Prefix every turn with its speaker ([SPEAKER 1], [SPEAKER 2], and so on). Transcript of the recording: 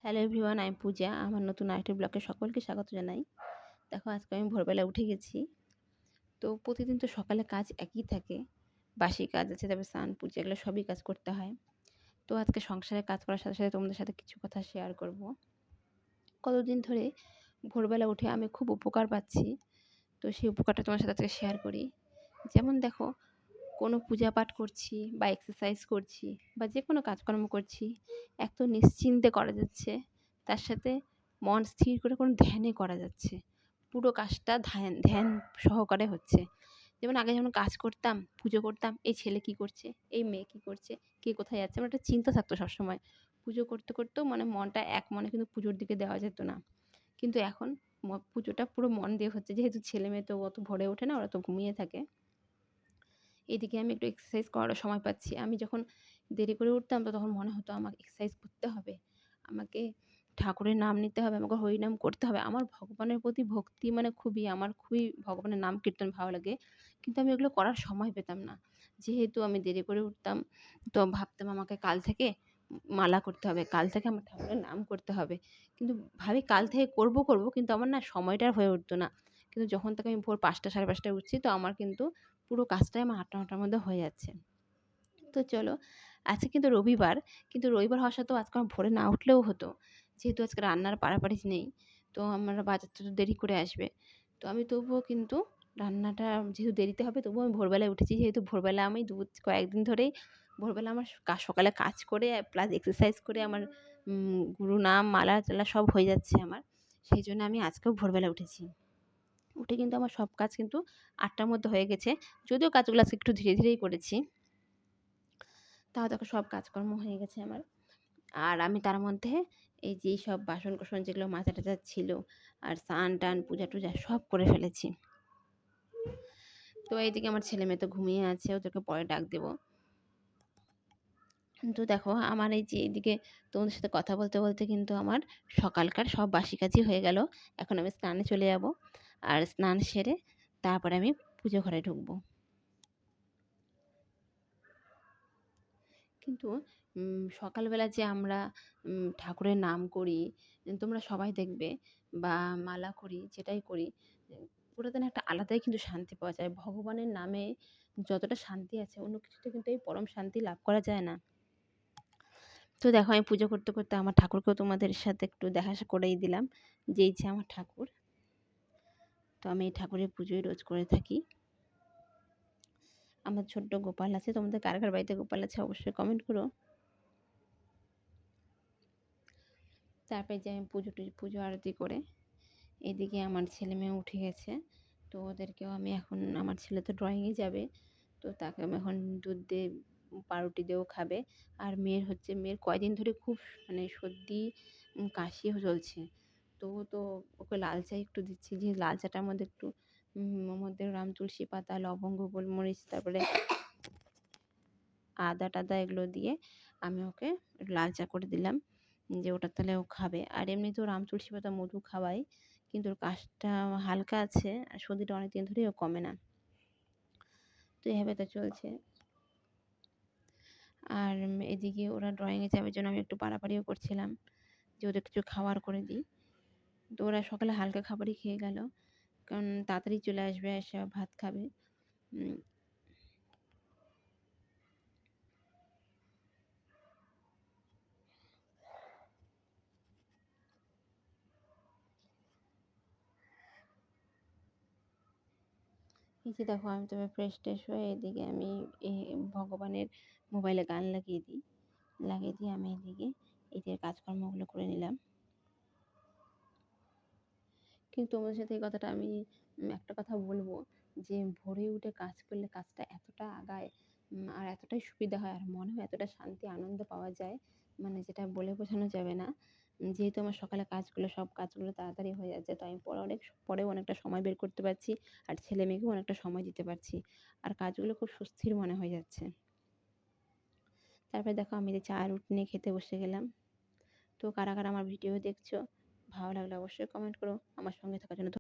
[SPEAKER 1] Hello everyone, আমি পূজা। আমার নতুন আরেকটি ব্লগে সকলকে স্বাগত জানাই। দেখো, আজকে আমি ভোরবেলা উঠে গেছি। তো প্রতিদিন তো সকালে কাজ একই থাকে, বাসি কাজ আছে, তারপরে স্নান পূজা এগুলো সবই কাজ করতে হয়। তো আজকে সংসারে কাজ করার সাথে সাথে তোমাদের সাথে কিছু কথা শেয়ার করব। কতদিন ধরে ভোরবেলা উঠে আমি খুব উপকার পাচ্ছি, তো সেই উপকারটা তোমার সাথে আজকে শেয়ার করি। যেমন দেখো, কোনো পূজা পাঠ করছি বা এক্সারসাইজ করছি বা যে কোনো কাজকর্ম করছি, এক তো নিশ্চিন্তে করা যাচ্ছে, তার সাথে মন স্থির করে কোনো ধ্যানে করা যাচ্ছে। পুরো কাজটা ধ্যান ধ্যান সহকারে হচ্ছে। যেমন আগে যেমন কাজ করতাম, পুজো করতাম, এই ছেলে কী করছে, এই মেয়ে কী করছে, কে কোথায় যাচ্ছে, আমার একটা চিন্তা থাকতো সবসময়। পুজো করতে করতেও মানে মনটা এক মনে কিন্তু পুজোর দিকে দেওয়া যেত না। কিন্তু এখন পুজোটা পুরো মন দিয়ে হচ্ছে, যেহেতু ছেলে মেয়ে তো অত ভোরে ওঠে না, ওরা তো ঘুমিয়ে থাকে। এদিকে আমি একটু এক্সারসাইজ করারও সময় পাচ্ছি। আমি যখন দেরি করে উঠতাম তো তখন মনে হতো আমাকে এক্সারসাইজ করতে হবে, আমাকে ঠাকুরের নাম নিতে হবে, আমাকে হরিনাম করতে হবে। আমার ভগবানের প্রতি ভক্তি মানে আমার খুবই ভগবানের নাম কীর্তন ভালো লাগে। কিন্তু আমি এগুলো করার সময় পেতাম না। যেহেতু আমি দেরি করে উঠতাম, তো ভাবতাম আমাকে কাল থেকে মালা করতে হবে, কাল থেকে আমার ঠাকুরের নাম করতে হবে। কিন্তু ভাবি কাল থেকে করব কিন্তু আমার না সময়টা আর হয়ে উঠতো না। কিন্তু যখন থেকে আমি ভোর ৫টা ৫:৩০টায় উঠছি, তো আমার কিন্তু পুরো কাজটাই আমার ৮টা-৯টার মধ্যে হয়ে যাচ্ছে। তো চলো, আজকে কিন্তু রবিবার। কিন্তু রবিবার হওয়া সত্ত্বেও আজকে আমার ভোরে না উঠলেও হতো। যেহেতু আজকে রান্নার পাড়াপাড়ি নেই, তো আমরা বাজারটা তো দেরি করে আসবে। তো আমি তবুও কিন্তু রান্নাটা যেহেতু দেরিতে হবে, তবুও আমি ভোরবেলায় উঠেছি। যেহেতু ভোরবেলা আমি কয়েকদিন ধরেই ভোরবেলা আমার সকালে কাজ করে প্লাস এক্সারসাইজ করে আমার গুরু নাম, মালা-টালা সব হয়ে যাচ্ছে আমার। সেইজন্য আমি আজকেও ভোরবেলা উঠেছি। উঠে কিন্তু আমার সব কাজ কিন্তু ৮টার মধ্যে হয়ে গেছে। যদিও কাজগুলো আজকে একটু ধীরে ধীরেই করেছি। তাও দেখো সব কাজকর্ম হয়ে গেছে আমার। আর আমি তার মধ্যে এই যে এইসব বাসন-কোসন যেগুলো মাজা-টাজা ছিল, আর স্নান-টান, পূজা-টূজা সব করে ফেলেছি। তো এইদিকে আমার ছেলেমেয়ে তো ঘুমিয়ে আছে, ওদেরকে পরে ডাক দেব। তো দেখো, আমার এই যে এদিকে তোমাদের সাথে কথা বলতে বলতে কিন্তু আমার সকালকার সব বাসি কাজই হয়ে গেল। এখন আমি স্নানে চলে যাব। আর স্নান সেরে তারপরে আমি পুজো ঘরে ঢুকবো। কিন্তু সকালবেলা যে আমরা ঠাকুরের নাম করি, তোমরা সবাই দেখবে, বা মালা করি, যেটাই করি, ওটাতে না একটা আলাদাই কিন্তু শান্তি পাওয়া যায়। ভগবানের নামে যতটা শান্তি আছে, অন্য কিছুতে কিন্তু এই পরম শান্তি লাভ করা যায় না। তো দেখো, আমি পুজো করতে করতে আমার ঠাকুরকেও তোমাদের সাথে একটু দেখা করেই দিলাম, যে এই যে আমার ঠাকুর। তো আমি এই ঠাকুরের পুজোই রোজ করে থাকি। আমার ছোট্ট গোপাল আছে। তোমাদের কার কার বাড়িতে গোপাল আছে অবশ্যই কমেন্ট করো। তারপরে যে আমি পুজো আরতি করে এদিকে আমার ছেলেমেয়ে উঠে গেছে। তো ওদেরকেও আমি এখন, আমার ছেলে তো ড্রয়িংয়ে যাবে, তো তাকে আমি এখন দুধ দিয়ে পাউরুটি দিয়েও খাবে। আর মেয়ের কয়দিন ধরে খুব মানে সর্দি, কাশি চলছে। তো ওকে লাল চা একটু দিচ্ছি, যে লাল চাটার মধ্যে একটু ওর মধ্যে রাম তুলসী পাতা, লবঙ্গ, গোলমরিচ, তারপরে আদা-টাদা এগুলো দিয়ে আমি ওকে লাল চা করে দিলাম, যে ওটা তাহলে ও খাবে। আর এমনিতেও রাম তুলসী পাতা মধু খাওয়াই, কিন্তু ওর কাশটা হালকা আছে আর সর্দিটা অনেকদিন ধরেই ও কমে না। তো এভাবে তো চলছে। আর এদিকে ওরা ড্রয়িংয়ে যাবে জন্য আমি একটু পাড়াপাড়িও করছিলাম, যে ওদের কিছু খাবার করে দিই। তো ওরা সকালে হালকা খাবারই খেয়ে গেল, কারণ তাড়াতাড়ি চলে আসবে, এসে ভাত খাবে। এই যে দেখো, আমি তবে ফ্রেশ-ট্রেশ হয়ে এদিকে আমি ভগবানের মোবাইলে গান লাগিয়ে দিয়ে আমি এদিকে ঈদের কাজকর্মগুলো করে নিলাম। কিন্তু তোমাদের সাথে এই কথাটা আমি একটা কথা বলব, যে ভোরে উঠে কাজ করলে কাজটা এতটা আগায়, আর এতটাই সুবিধা হয়, আর মনেও এতটা শান্তি আনন্দ পাওয়া যায়, মানে যেটা বলে বোঝানো যাবে না। যেহেতু আমার সকালে সব কাজগুলো তাড়াতাড়ি হয়ে যাচ্ছে, তো আমি পরেও অনেকটা সময় বের করতে পারছি, আর ছেলেমেয়েকেও অনেকটা সময় দিতে পারছি, আর কাজগুলো খুব স্বস্তির মনে হয়ে যাচ্ছে। তারপরে দেখো, আমি যে চা রুটি নিয়ে খেতে বসে গেলাম। তো কারা কারা আমার ভিডিও দেখছো, ভালো লাগলে অবশ্যই কমেন্ট করো। আমার সঙ্গে থাকার জন্য